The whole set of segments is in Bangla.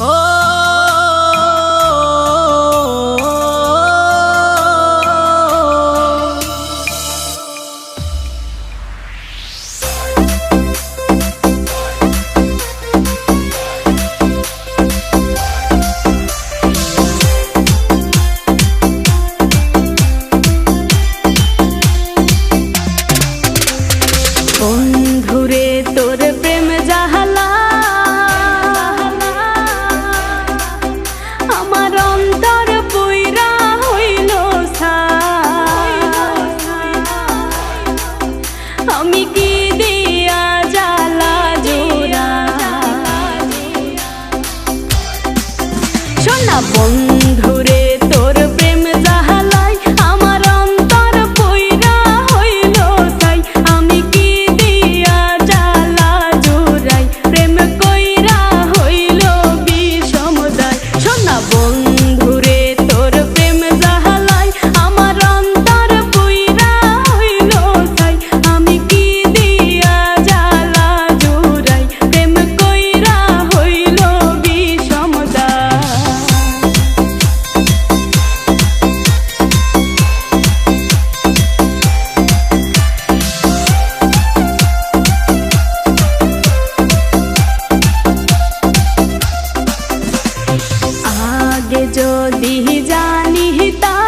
বন্ধুরে তোর প্রেম জাহালা আমার অন্তর পুইরা হইল আমি কি দিয়া জ্বালা জোড়া শোনা বন্ধুরে তোর প্রেম জাহালাই আমার অন্তর পুইরা হইল তাই আমি কি দিয়া জ্বালা জোড়াই প্রেম কইরা হইল বিষমদায় শোনা বন্ধুরে তোর প্রেম জাহালাই আমার অন্তর পুইরা হইল তাই আমি কি দিয়া জ্বালা জোড়াই প্রেম কইরা হইল বিষমদায়। আগে যদি জানিতাম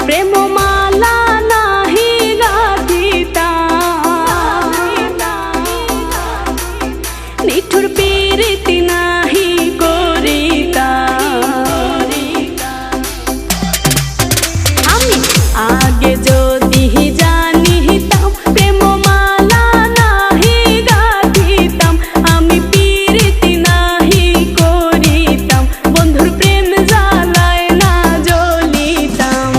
প্রেম মালা নাহি গাঁথিতাম নিঠুর প্রীতি নাহি করিতাম আমি আগে যদি জানিতাম প্রেম মালা নাহি গাঁথিতাম আমি প্রীতি নাহি করিতাম বন্ধুর প্রেম জ্বালায় না জ্বলিতাম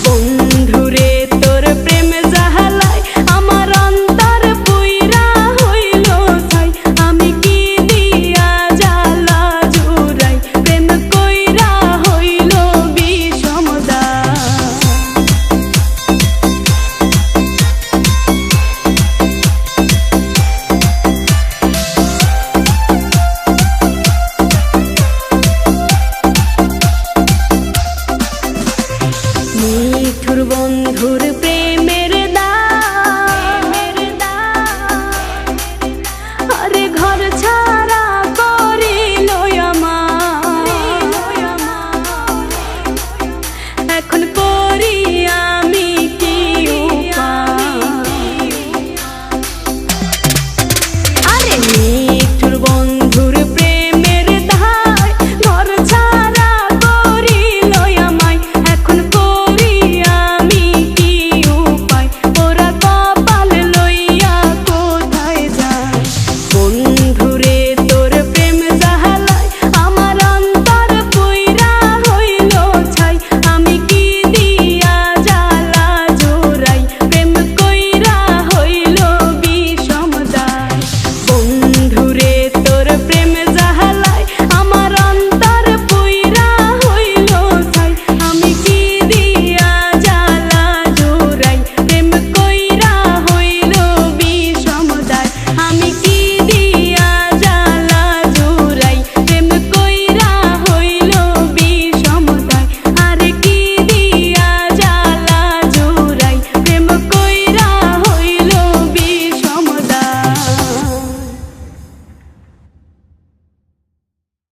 বন্ধুরে তোর প্রেম জ্বালায় আমার অন্তর পুইরা হইল ছাই আমি কি দিয়া জ্বালা জুড়াই প্রেম কইরা হইল বিষমদায়। নিঠুর বন্ধুর প্রেমের দাম আরে ঘর ছাড়া